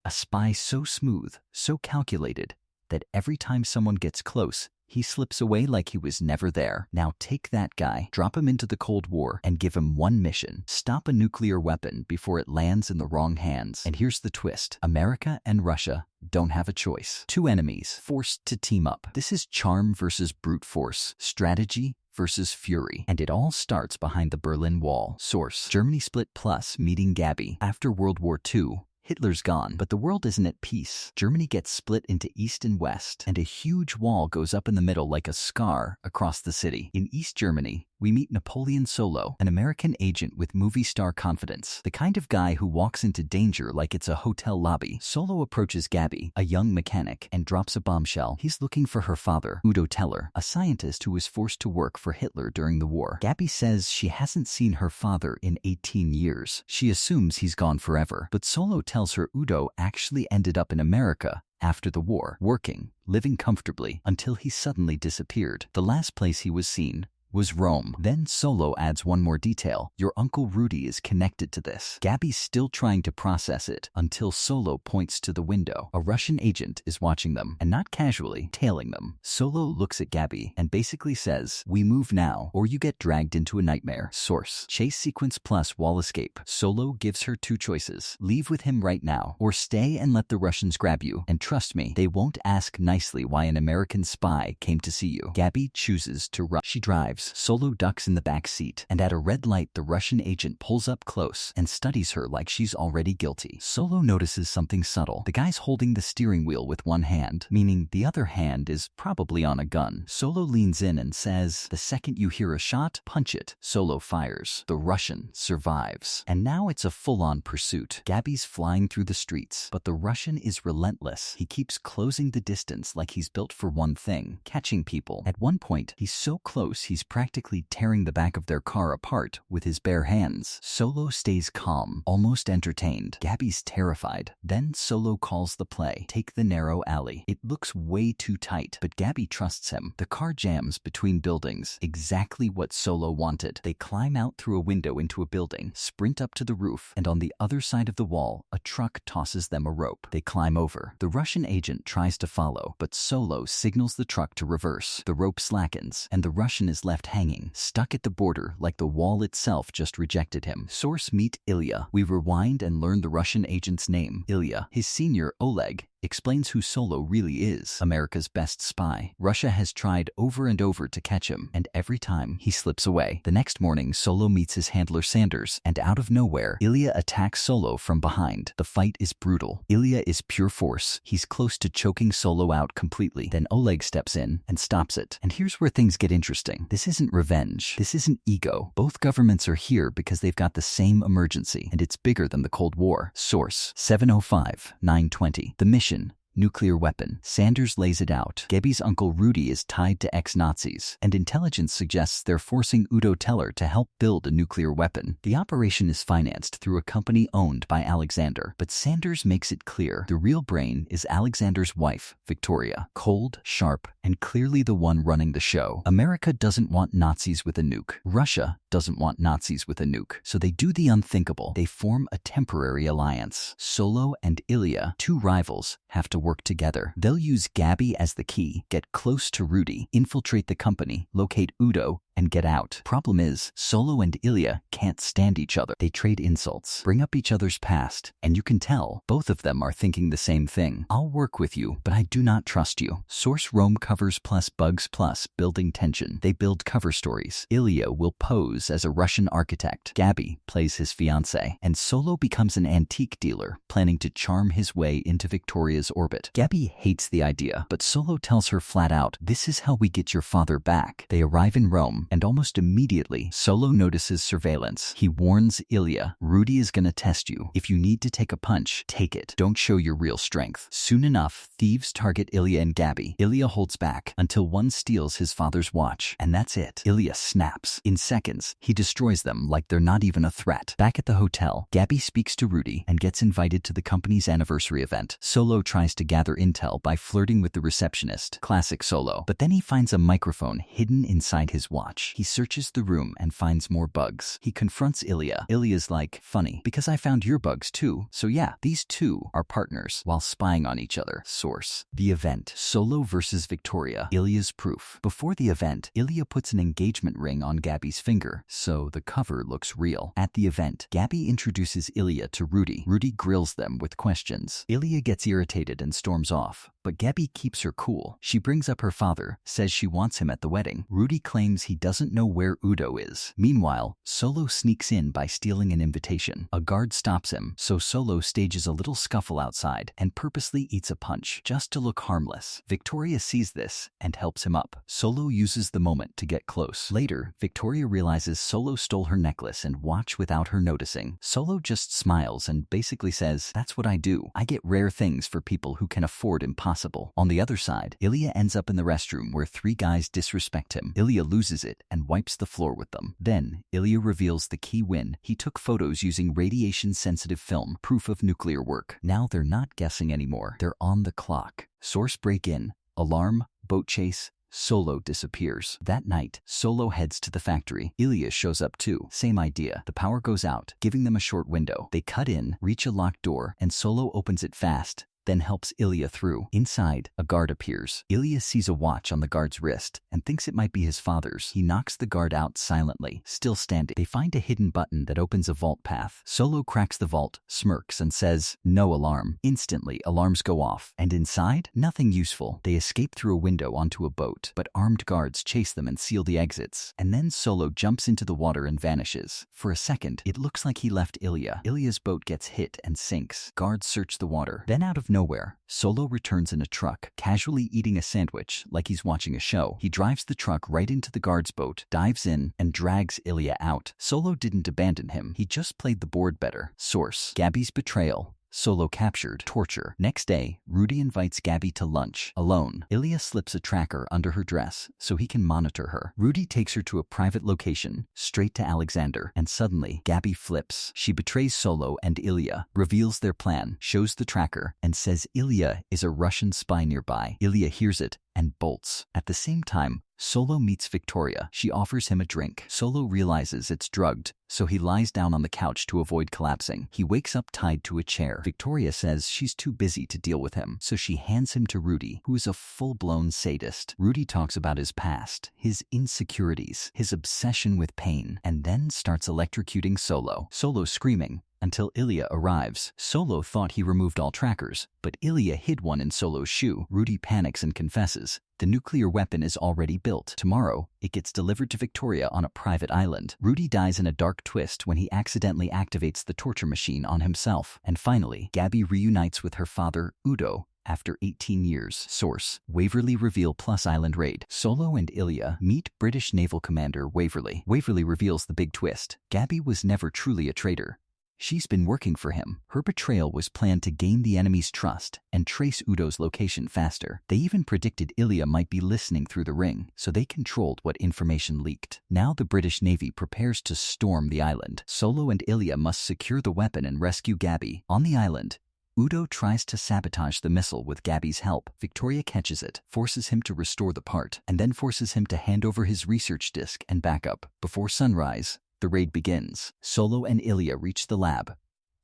A spy so smooth, so calculated, that every time someone gets close, he slips away like he was never there. Now take that guy, drop him into the Cold War, and give him one mission. Stop a nuclear weapon before it lands in the wrong hands. And here's the twist. America and Russia don't have a choice. Two enemies forced to team up. This is charm versus brute force, strategy versus fury. And it all starts behind the Berlin Wall. Source: Germany split plus meeting Gabby. After World War II, Hitler's gone, but the world isn't at peace. Germany gets split into East and West, and a huge wall goes up in the middle like a scar across the city. In East Germany, we meet Napoleon Solo, an American agent with movie star confidence, the kind of guy who walks into danger like it's a hotel lobby. Solo approaches Gabby, a young mechanic, and drops a bombshell. He's looking for her father, Udo Teller, a scientist who was forced to work for Hitler during the war. Gabby says she hasn't seen her father in 18 years. She assumes he's gone forever, but Solo tells her Udo actually ended up in America after the war, working, living comfortably, until he suddenly disappeared. The last place he was seen was Rome. Then Solo adds one more detail. Your Uncle Rudy is connected to this. Gabby's still trying to process it until Solo points to the window. A Russian agent is watching them, and not casually, tailing them. Solo looks at Gabby and basically says, "We move now, or you get dragged into a nightmare." Source: Chase sequence plus wall escape. Solo gives her two choices. Leave with him right now, or stay and let the Russians grab you. And trust me, they won't ask nicely why an American spy came to see you. Gabby chooses to run. She drives. Solo ducks in the back seat, and at a red light the Russian agent pulls up close and studies her like she's already guilty. Solo notices something subtle. The guy's holding the steering wheel with one hand, meaning the other hand is probably on a gun. Solo leans in and says, "The second you hear a shot, punch it." Solo fires. The Russian survives. And now it's a full-on pursuit. Gabby's flying through the streets, but the Russian is relentless. He keeps closing the distance like he's built for one thing: catching people. At one point, he's so close he's practically tearing the back of their car apart with his bare hands. Solo stays calm, almost entertained. Gabby's terrified. Then Solo calls the play. Take the narrow alley. It looks way too tight, but Gabby trusts him. The car jams between buildings, exactly what Solo wanted. They climb out through a window into a building, sprint up to the roof, and on the other side of the wall, a truck tosses them a rope. They climb over. The Russian agent tries to follow, but Solo signals the truck to reverse. The rope slackens, and the Russian is left hanging, stuck at the border like the wall itself just rejected him. Source: Meet Ilya. We rewind and learn the Russian agent's name, Ilya. His senior, Oleg, explains who Solo really is: America's best spy. Russia has tried over and over to catch him, and every time he slips away. The next morning, Solo meets his handler Sanders, and out of nowhere, Ilya attacks Solo from behind. The fight is brutal. Ilya is pure force. He's close to choking Solo out completely. Then Oleg steps in and stops it. And here's where things get interesting. This isn't revenge. This isn't ego. Both governments are here because they've got the same emergency, and it's bigger than the Cold War. Source: 705-920. The mission: nuclear weapon. Sanders lays it out. Gabby's Uncle Rudy is tied to ex-Nazis, and intelligence suggests they're forcing Udo Teller to help build a nuclear weapon. The operation is financed through a company owned by Alexander, but Sanders makes it clear the real brain is Alexander's wife, Victoria. Cold, sharp, and clearly the one running the show. America doesn't want Nazis with a nuke. Russia doesn't want Nazis with a nuke. So they do the unthinkable. They form a temporary alliance. Solo and Ilya, two rivals, have to work together. They'll use Gabby as the key, get close to Rudy, infiltrate the company, locate Udo, and get out. Problem is, Solo and Ilya can't stand each other. They trade insults, bring up each other's past, and you can tell both of them are thinking the same thing. I'll work with you, but I do not trust you. Source: Rome covers plus bugs plus building tension. They build cover stories. Ilya will pose as a Russian architect. Gabby plays his fiancée, and Solo becomes an antique dealer, planning to charm his way into Victoria's orbit. Gabby hates the idea, but Solo tells her flat out, "This is how we get your father back." They arrive in Rome, and almost immediately, Solo notices surveillance. He warns Ilya, "Rudy is gonna test you. If you need to take a punch, take it. Don't show your real strength." Soon enough, thieves target Ilya and Gabby. Ilya holds back until one steals his father's watch, and that's it. Ilya snaps. In seconds, he destroys them like they're not even a threat. Back at the hotel, Gabby speaks to Rudy and gets invited to the company's anniversary event. Solo tries to gather intel by flirting with the receptionist. Classic Solo. But then he finds a microphone hidden inside his watch. watch. He searches the room and finds more bugs. He confronts Ilya. Ilya's like, funny, because I found your bugs too. So yeah, these two are partners while spying on each other. Source. The event. Solo versus Victoria. Ilya's proof. Before the event, Ilya puts an engagement ring on Gabby's finger, so the cover looks real. At the event, Gabby introduces Ilya to Rudy. Rudy grills them with questions. Ilya gets irritated and storms off, but Gabby keeps her cool. She brings up her father, says she wants him at the wedding. Rudy claims he doesn't know where Udo is. Meanwhile, Solo sneaks in by stealing an invitation. A guard stops him, so Solo stages a little scuffle outside and purposely eats a punch, just to look harmless. Victoria sees this and helps him up. Solo uses the moment to get close. Later, Victoria realizes Solo stole her necklace and watch without her noticing. Solo just smiles and basically says, "That's what I do. I get rare things for people who can afford impossible." On the other side, Ilya ends up in the restroom where three guys disrespect him. Ilya loses it and wipes the floor with them. Then, Ilya reveals the key win. He took photos using radiation-sensitive film, proof of nuclear work. Now they're not guessing anymore. They're on the clock. Source break-in, alarm, boat chase, Solo disappears. That night, Solo heads to the factory. Ilya shows up too. Same idea. The power goes out, giving them a short window. They cut in, reach a locked door, and Solo opens it fast, then helps Ilya through. Inside, a guard appears. Ilya sees a watch on the guard's wrist and thinks it might be his father's. He knocks the guard out silently, still standing. They find a hidden button that opens a vault path. Solo cracks the vault, smirks, and says, "No alarm." Instantly, alarms go off. And inside, nothing useful. They escape through a window onto a boat, but armed guards chase them and seal the exits. And then Solo jumps into the water and vanishes. For a second, it looks like he left Ilya. Ilya's boat gets hit and sinks. Guards search the water. Then out of nowhere, Solo returns in a truck, casually eating a sandwich like he's watching a show. He drives the truck right into the guard's boat, dives in, and drags Ilya out. Solo didn't abandon him. He just played the board better. Source. Gabby's betrayal. Solo captured. Torture. Next day, Rudy invites Gabby to lunch, alone. Ilya slips a tracker under her dress so he can monitor her. Rudy takes her to a private location, straight to Alexander, and suddenly, Gabby flips. She betrays Solo and Ilya, reveals their plan, shows the tracker, and says Ilya is a Russian spy nearby. Ilya hears it and bolts. At the same time, Solo meets Victoria. She offers him a drink. Solo realizes it's drugged, so he lies down on the couch to avoid collapsing. He wakes up tied to a chair. Victoria says she's too busy to deal with him, so she hands him to Rudy, who is a full-blown sadist. Rudy talks about his past, his insecurities, his obsession with pain, and then starts electrocuting Solo. Solo screaming until Ilya arrives. Solo thought he removed all trackers, but Ilya hid one in Solo's shoe. Rudy panics and confesses. The nuclear weapon is already built. Tomorrow, it gets delivered to Victoria on a private island. Rudy dies in a dark twist when he accidentally activates the torture machine on himself. And finally, Gabby reunites with her father, Udo, after 18 years. Source. Waverly Reveal Plus Island Raid. Solo and Ilya meet British Naval Commander Waverly. Waverly reveals the big twist. Gabby was never truly a traitor. She's been working for him. Her betrayal was planned to gain the enemy's trust and trace Udo's location faster. They even predicted Ilya might be listening through the ring, so they controlled what information leaked. Now the British Navy prepares to storm the island. Solo and Ilya must secure the weapon and rescue Gabby. On the island, Udo tries to sabotage the missile with Gabby's help. Victoria catches it, forces him to restore the part, and then forces him to hand over his research disk and backup. Before sunrise, the raid begins. Solo and Ilya reach the lab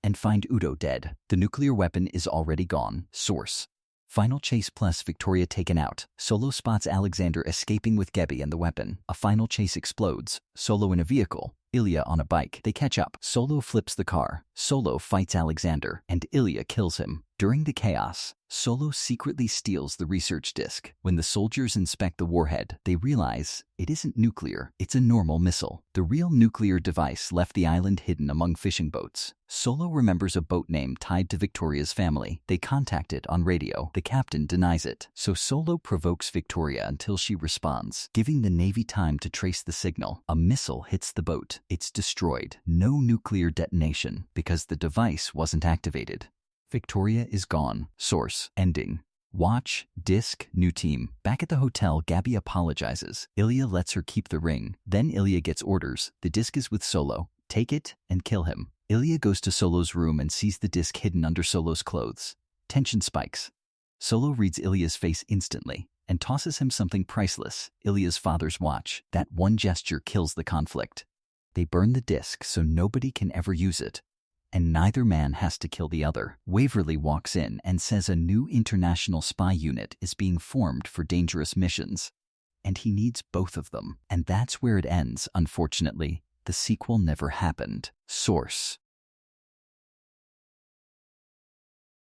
and find Udo dead. The nuclear weapon is already gone. Source. Final chase plus Victoria taken out. Solo spots Alexander escaping with Gabby and the weapon. A final chase explodes. Solo in a vehicle, Ilya on a bike. They catch up. Solo flips the car. Solo fights Alexander, and Ilya kills him. During the chaos, Solo secretly steals the research disk. When the soldiers inspect the warhead, they realize it isn't nuclear, it's a normal missile. The real nuclear device left the island hidden among fishing boats. Solo remembers a boat name tied to Victoria's family. They contact it on radio. The captain denies it, so Solo provokes Victoria until she responds, giving the Navy time to trace the signal. A missile hits the boat. It's destroyed. No nuclear detonation, because the device wasn't activated. Victoria is gone. Source. Ending. Watch, disc, new team. Back at the hotel, Gabby apologizes. Ilya lets her keep the ring. Then Ilya gets orders. The disc is with Solo. Take it and kill him. Ilya goes to Solo's room and sees the disc hidden under Solo's clothes. Tension spikes. Solo reads Ilya's face instantly. and tosses him something priceless, Ilya's father's watch. That one gesture kills the conflict. They burn the disc so nobody can ever use it, and neither man has to kill the other. Waverly walks in and says a new international spy unit is being formed for dangerous missions, and he needs both of them. And that's where it ends, unfortunately. The sequel never happened. Source: